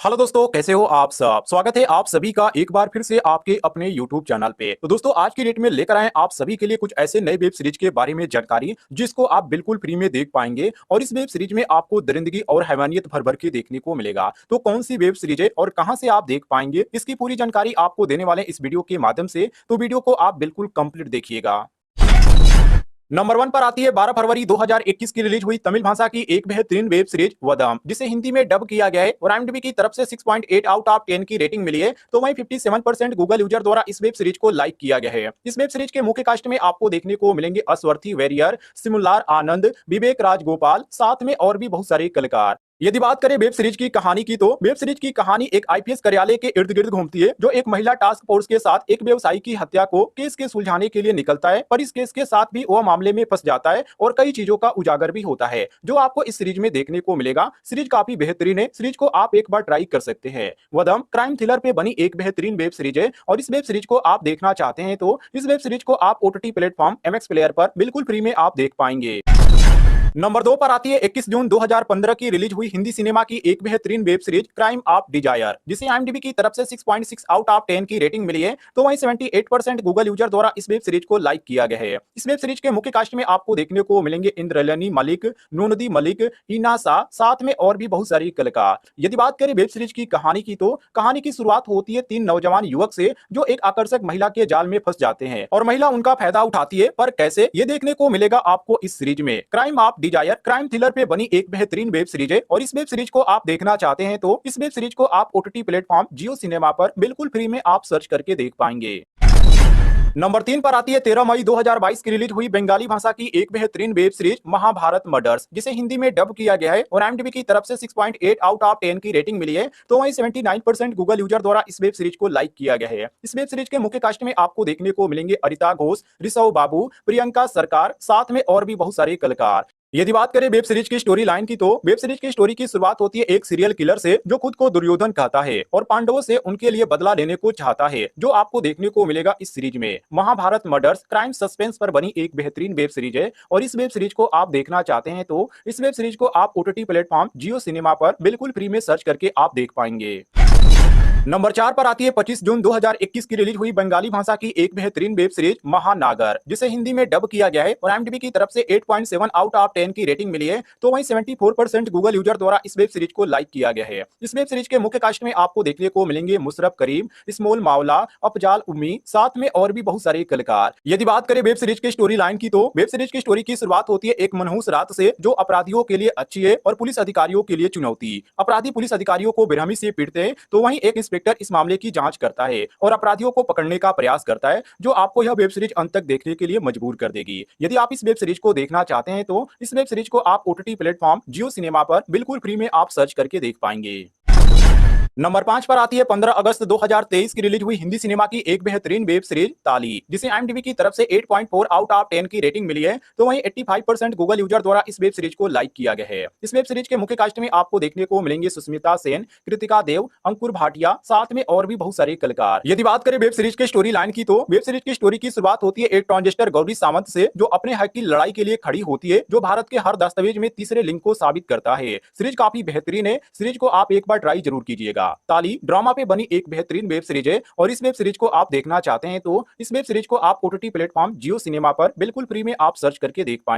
Hello दोस्तों, कैसे हो आप सब। स्वागत है आप सभी का एक बार फिर से आपके अपने YouTube चैनल पे। तो दोस्तों, आज की डेट में लेकर आए आप सभी के लिए कुछ ऐसे नए वेब सीरीज के बारे में जानकारी जिसको आप बिल्कुल फ्री में देख पाएंगे। और इस वेब सीरीज में आपको दरिंदगी और हैवानियत भर भर के देखने को मिलेगा। तो कौन सी वेब सीरीज है और कहां से आप देख पाएंगे, इसकी पूरी जानकारी आपको देने वाले इस वीडियो के माध्यम से। तो वीडियो को आप बिल्कुल कंप्लीट देखिएगा। नंबर 1 पर आती है 12 फरवरी 2021 की रिलीज हुई तमिल भाषा की एक बेहतरीन वेब सीरीज वदम, जिसे हिंदी में डब किया गया है और IMDb की तरफ से 6.8 आउट ऑफ 10 की रेटिंग मिली है। तो वहीं 57% गूगल यूजर द्वारा इस वेब सीरीज को लाइक किया गया है। इस वेब सीरीज के मुख्य कास्ट में आपको देखने को मिलेंगे अस्वर्थी वेरियर, सिमुलार आनंद, विवेक राजगोपाल, साथ में और भी बहुत सारे कलाकार। यदि बात करें वेब सीरीज की कहानी की, तो वेब सीरीज की कहानी एक आईपीएस कार्यालय के इर्द गिर्द घूमती है, जो एक महिला टास्क फोर्स के साथ एक व्यवसायी की हत्या को केस के सुलझाने के लिए निकलता है। पर इस केस के साथ भी वह मामले में फंस जाता है और कई चीजों का उजागर भी होता है, जो आपको इस सीरीज में देखने को मिलेगा। सीरीज काफी बेहतरीन है, सीरीज को आप एक बार ट्राई कर सकते हैं। वदम क्राइम थ्रिलर पे बनी एक बेहतरीन वेब सीरीज है और इस वेब सीरीज को आप देखना चाहते हैं तो इस वेब सीरीज को आप ओटीटी प्लेटफॉर्म एमएक्स प्लेयर पर बिल्कुल फ्री में आप देख पाएंगे। नंबर 2 पर आती है 21 जून 2015 की रिलीज हुई हिंदी सिनेमा की एक बेहतरीन web series crime of desire, जिसे IMDb की तरफ से 6.6 आउट ऑफ 10 की रेटिंग मिली है। तो वहीं 78% गूगल यूजर द्वारा इस वेब सीरीज को लाइक किया गया है। इस वेब सीरीज के मुख्य कास्ट में आपको देखने को मिलेंगे इंद्रलनी मलिक, नूनदी मलिक, हीना शाह, साथ में और भी बहुत सारी कलाकार। यदि बात करें वेब सीरीज की कहानी की, तो कहानी की शुरुआत होती है 3 नौजवान युवक से, जो एक आकर्षक महिला के जाल में फंस जाते हैं और महिला उनका फायदा उठाती है। पर कैसे, ये देखने को मिलेगा आपको इस सीरीज में। Crime of desire crime thriller पे बनी एक बेहतरीन वेब सीरीज है और इस वेब सीरीज को आप देखना चाहते हैं तो इस वेब सीरीज को आप ओटीटी प्लेटफॉर्म जियो सिनेमा पर बिल्कुल फ्री में आप सर्च करके देख पाएंगे। नंबर 3 पर आती है 13 मई 2022 की रिलीज हुई बंगाली भाषा की एक बेहतरीन वेब सीरीज महाभारत मर्डर्स, जिसे हिंदी में डब किया गया है और IMDb की तरफ से 6.8 आउट ऑफ 10 की रेटिंग मिली है। तो वहीं 79% गूगल यूजर द्वारा इस वेब सीरीज को लाइक किया गया है। इस वेब सीरीज के मुख्य कास्ट में आपको देखने को मिलेंगे अरिता घोष, ऋषभ बाबू, प्रियंका सरकार, साथ में और भी बहुत सारे कलाकार। यदि बात करें वेब सीरीज की स्टोरी लाइन की, तो वेब सीरीज की स्टोरी की शुरुआत होती है एक सीरियल किलर से, जो खुद को दुर्योधन कहता है और पांडवों से उनके लिए बदला लेने को चाहता है, जो आपको देखने को मिलेगा इस सीरीज में। महाभारत मर्डर्स क्राइम सस्पेंस पर बनी एक बेहतरीन वेब सीरीज है और इस वेब सीरीज को आप देखना चाहते हैं तो इस वेब सीरीज को आप ओटीटी प्लेटफॉर्म जियो सिनेमा पर बिल्कुल फ्री में सर्च करके आप देख पाएंगे। नंबर 4 पर आती है 25 जून 2021 की रिलीज हुई बंगाली भाषा की एक बेहतरीन वेब सीरीज महानागर, जिसे हिंदी में डब किया गया है और IMDb की तरफ से 8.7 आउट ऑफ 10 की रेटिंग मिली है। तो वहीं 74% गूगल यूजर द्वारा इस वेब सीरीज को लाइक किया गया है। इस वेब सीरीज के मुख्य कास्ट में आपको देखने को मिलेंगे मुशरफ करीम, स्मॉल मावला, अफजाल उम्मी, साथ में और भी बहुत सारे कलाकार। यदि बात करें वेब सीरीज की स्टोरी लाइन की, तो वेब सीरीज की स्टोरी की शुरुआत होती है एक मनहूस रात से, जो अपराधियों के लिए अच्छी है और पुलिस अधिकारियों के लिए चुनौती। अपराधी पुलिस अधिकारियों को बेरहमी से पीटते हैं, तो वहीं एक इंस्पेक्टर इस मामले की जांच करता है और अपराधियों को पकड़ने का प्रयास करता है, जो आपको यह वेब सीरीज अंत तक देखने के लिए मजबूर कर देगी। यदि आप इस वेब सीरीज को देखना चाहते हैं तो इस वेब सीरीज को आप ओटीटी प्लेटफॉर्म जियो सिनेमा पर बिल्कुल फ्री में आप सर्च करके देख पाएंगे। नंबर 5 पर आती है 15 अगस्त 2023 की रिलीज हुई हिंदी सिनेमा की एक बेहतरीन वेब सीरीज ताली, जिसे IMDb की तरफ से 8.4 आउट ऑफ 10 की रेटिंग मिली है। तो वहीं 85% गूगल यूजर द्वारा इस वेब सीरीज को लाइक किया गया है। इस वेब सीरीज के मुख्य कास्ट में आपको देखने को मिलेंगे सुष्मिता सेन, कृतिका देव, अंकुर भाटिया, साथ में और भी बहुत सारे कलाकार। यदि बात करें वेब सीरीज के स्टोरी लाइन की, तो वेब सीरीज की स्टोरी की शुरुआत होती है एक ट्रांजिस्टर गौरी सावंत से, जो अपने हक की लड़ाई के लिए खड़ी होती है, जो भारत के हर दस्तावेज में तीसरे लिंग को साबित करता है। सीरीज काफी बेहतरीन है, सीरीज को आप एक बार ट्राई जरूर कीजिएगा। ताली ड्रामा पे बनी एक बेहतरीन वेब सीरीज है और इस वेब सीरीज को आप देखना चाहते हैं तो इस वेब सीरीज को आप ओटीटी प्लेटफॉर्म जियो सिनेमा पर बिल्कुल फ्री में आप सर्च करके देख पाएंगे।